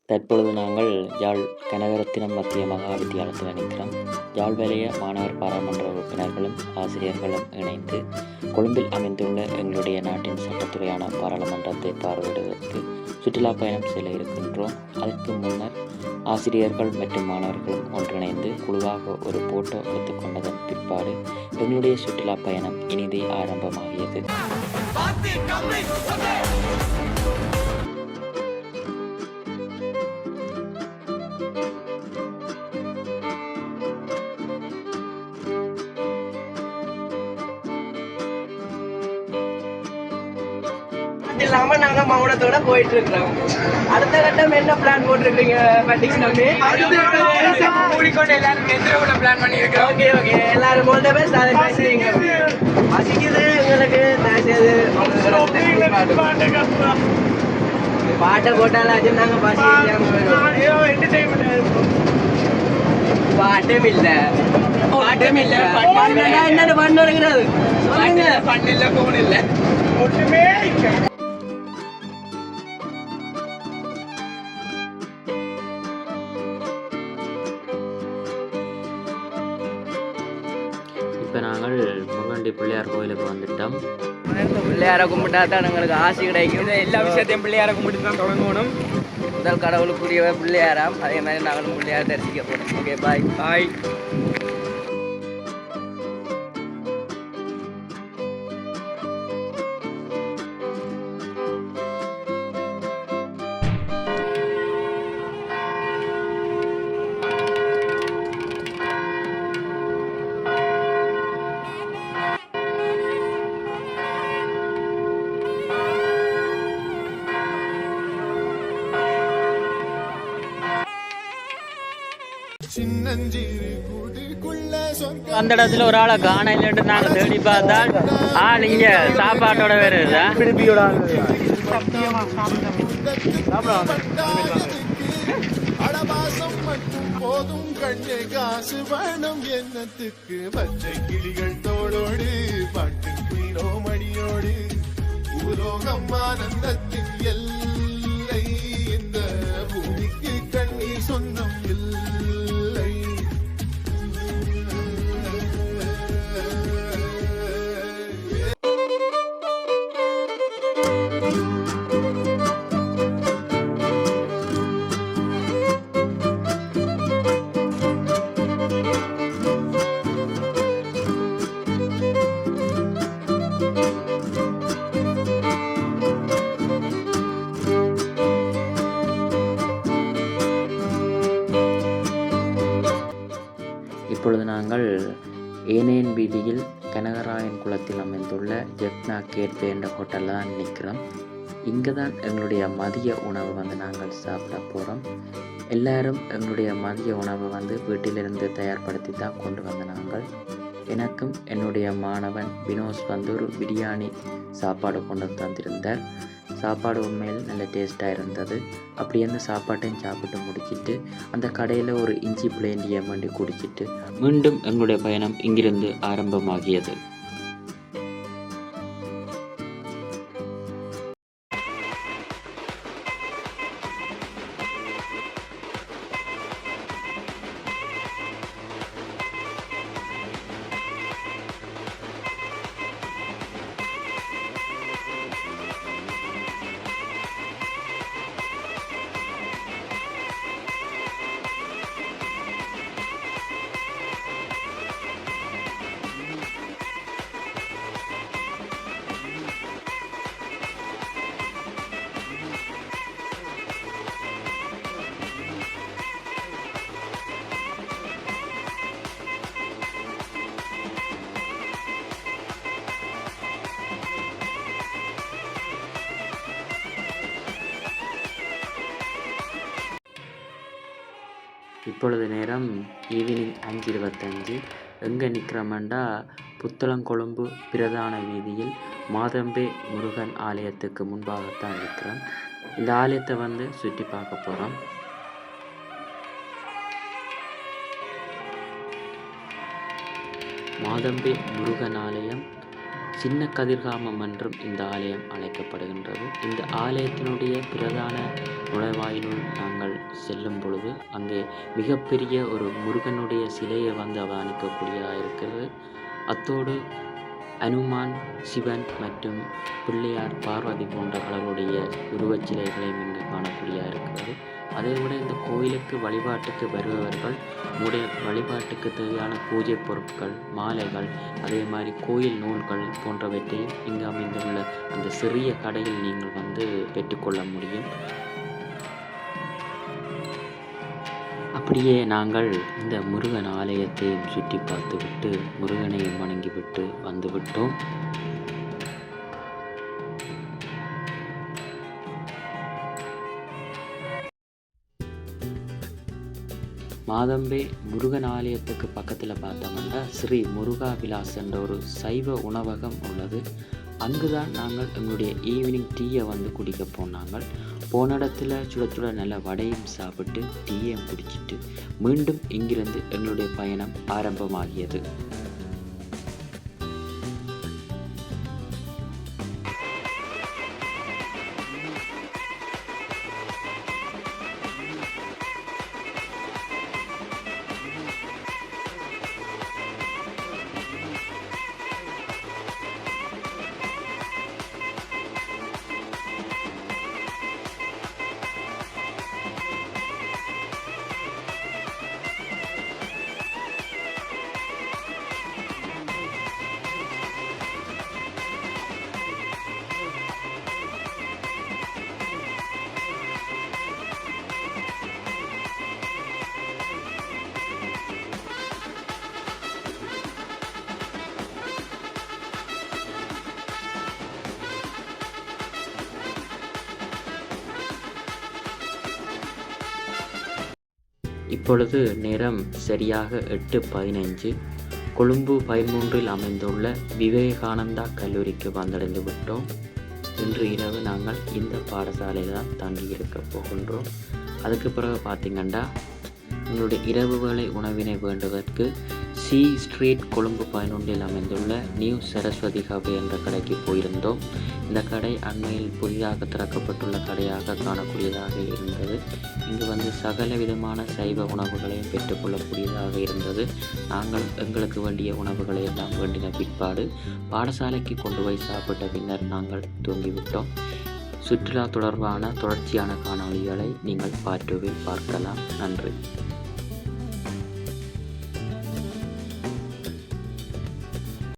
தற்பொழுது நாங்கள் யாழ் கனகரத்தினம் மத்திய மகா வித்தியாலயத்தில் நிற்கிறோம். யாழ் வலய மாணவர் பாராளுமன்ற உறுப்பினர்களும் ஆசிரியர்களும் இணைந்து கொழும்பில் அமைந்துள்ள எங்களுடைய நாட்டின் சட்டத்துறையான பாராளுமன்றத்தை பார்வையிடுவதற்கு சுற்றுலா பயணம் செல்ல இருக்கின்றோம். அதற்கு முன்னர் ஆசிரியர்கள் மற்றும் மாணவர்களும் ஒன்றிணைந்து குழுவாக ஒரு போட்டோ எடுத்துக்கொண்டதன் பிற்பாடு எங்களுடைய சுற்றுலா பயணம் இனிதே ஆரம்பமாகியது. இல்லாம நாங்க மௌனத்தோட போயிட்டு இருக்கிறோம். அடுத்த கட்டம் என்ன பிளான் போட்டிருக்கீங்க? கூடிக்கொண்டு எல்லாரும் எதிரோட பிளான் பண்ணிருக்கோம். ஓகே ஓகே, எல்லாரும் all the best. அதை பேசுறீங்க. பசிக்குது எங்களுக்கு. பாட்டை போட்டாலும் நாங்க பசி பாட்டும் இல்ல என்ன பண்ண இருக்கிறது பண்ணில்ல போன் இல்ல ஒண்ணுமே. இப்போ நாங்கள் முருகண்டி பிள்ளையார் கோயிலுக்கு வந்துட்டோம். பிள்ளையாரை கும்பிட்டா தான் எங்களுக்கு ஆசை கிடைக்கும். எல்லா விஷயத்தையும் பிள்ளையாரை கும்பிட்டு தான் தொடங்கணும். முதல் கடவுளுக்குரியவர் பிள்ளையாராம். அதே மாதிரி நாங்களும் பிள்ளையார் தரிசிக்க போகிறோம். ஓகே, பாய் பாய். அந்த இடத்துல ஒரு ஆளை காண இல்லைன்னு நாங்கள் தேடி பார்த்தால் ஆள் இங்கே சாப்பாட்டோட வேறு அடவாசம் மற்றும் போதும் கண்ணே காசு வேணும் என்னத்துக்கு பச்சை கிளிகள் தோளோடு பாட்டு மீனோ மணியோடு உலோகம் ஆனந்தத்தின் எல்லை இந்த பூமிக்கு கண்ணீர் சொந்தம் இல்லை. இப்பொழுது நாங்கள் ஏனேன் வீதியில் கனகராயன் குளத்தில் அமைந்துள்ள ஜெப்னா கேட்வே என்ற ஹோட்டலில் தான் நிற்கிறோம். இங்கே தான் எங்களுடைய மதிய உணவு நாங்கள் சாப்பிட போகிறோம். எல்லாரும் எங்களுடைய மதிய உணவை வீட்டிலிருந்து தயார்படுத்தி தான் கொண்டு நாங்கள். எனக்கும் என்னுடைய மாணவன் வினோஸ் ஒரு பிரியாணி சாப்பாடு கொண்டு தந்திருந்தார். சாப்பாடு உண்மையில் நல்ல டேஸ்ட்டாக இருந்தது. அப்படி அந்த சாப்பாட்டையும் சாப்பிட்டு முடிச்சிட்டு அந்த கடையில் ஒரு இஞ்சி பிளேண்டியை வண்டி குடிச்சிட்டு மீண்டும் எங்களுடைய பயணம் இங்கிருந்து ஆரம்பமாகியது. இப்பொழுது நேரம் ஈவினிங் 5:25. எங்கே நிற்கிறோம்டா புத்தளங்கொழும்பு பிரதான வீதியில் மாதம்பே முருகன் ஆலயத்துக்கு முன்பாகத்தான் இருக்கிறோம். இந்த ஆலயத்தை சுற்றி பார்க்க போகிறோம். மாதம்பே முருகன் ஆலயம் சின்ன கதிர்காமம் என்றும் இந்த ஆலயம் அழைக்கப்படுகின்றது. இந்த ஆலயத்தினுடைய பிரதான நுழைவாயிலுள் நாங்கள் செல்லும் பொழுது அங்கே மிகப்பெரிய ஒரு முருகனுடைய சிலையை வந்து அவதானிக்கக்கூடியதாக இருக்கிறது. அத்தோடு அனுமான், சிவன் மற்றும் பிள்ளையார், பார்வதி போன்ற கடவுளுடைய உருவச்சிலைகளையும் இங்கு காணக்கூடியதாக இருக்கிறது. அதைவிட இந்த கோயிலுக்கு வழிபாட்டுக்கு வருபவர்கள் உடைய வழிபாட்டுக்கு தேவையான பூஜை பொருட்கள், மாலைகள், அதே மாதிரி கோயில் நூல்கள் போன்றவற்றையும் இங்கு அமைந்துள்ள அந்த சிறிய கடையில் நீங்கள் வந்து பெற்றுக்கொள்ள முடியும். அப்படியே நாங்கள் இந்த முருகன் ஆலயத்தையும் சுற்றி பார்த்துவிட்டு முருகனையும் வணங்கிவிட்டு வந்துவிட்டோம். மாதம்பே முருகன் ஆலயத்துக்கு பக்கத்தில் பார்த்தோம்னா ஸ்ரீ முருகா விலாஸ் என்ற ஒரு சைவ உணவகம் உள்ளது. அங்குதான் நாங்கள் எங்களுடைய ஈவினிங் டீயை வந்து குடிக்க போனாங்கள். போன இடத்துல சுட சுட நல்ல வடையும் சாப்பிட்டு டீயையும் குடிச்சிட்டு மீண்டும் இங்கிருந்து எங்களுடைய பயணம் ஆரம்பமாகியது. இப்பொழுது நேரம் சரியாக 8:15. கொழும்பு 13 அமைந்துள்ள விவேகானந்தா கல்லூரிக்கு வந்தடைந்து விட்டோம். இன்று இரவு நாங்கள் இந்த பாடசாலையில் தான் தங்கியிருக்க போகின்றோம். அதுக்கு பிறகு பார்த்திங்கன்னா எங்களுடைய இரவு வேளை உணவினை வேண்டுவதற்கு சி ஸ்ட்ரீட் கொழும்பு 11 அமைந்துள்ள நியூ சரஸ்வதி கபே என்ற கடைக்கு போயிருந்தோம். இந்த கடை அண்மையில் புதிதாக திறக்கப்பட்டுள்ள கடையாக காணக்கூடியதாக இருந்தது. இங்கு வந்து சகல விதமான சைவ உணவுகளையும் பெற்றுக்கொள்ளக்கூடியதாக இருந்தது. நாங்கள் எங்களுக்கு வேண்டிய உணவுகளை எல்லாம் வேண்டின பிற்பாடு பாடசாலைக்கு கொண்டு போய் சாப்பிட்ட பின்னர் நாங்கள் தூங்கிவிட்டோம். சுற்றுலா தொடர்பான தொடர்ச்சியான காணொளிகளை நீங்கள் பார்க்கலாம். நன்றி.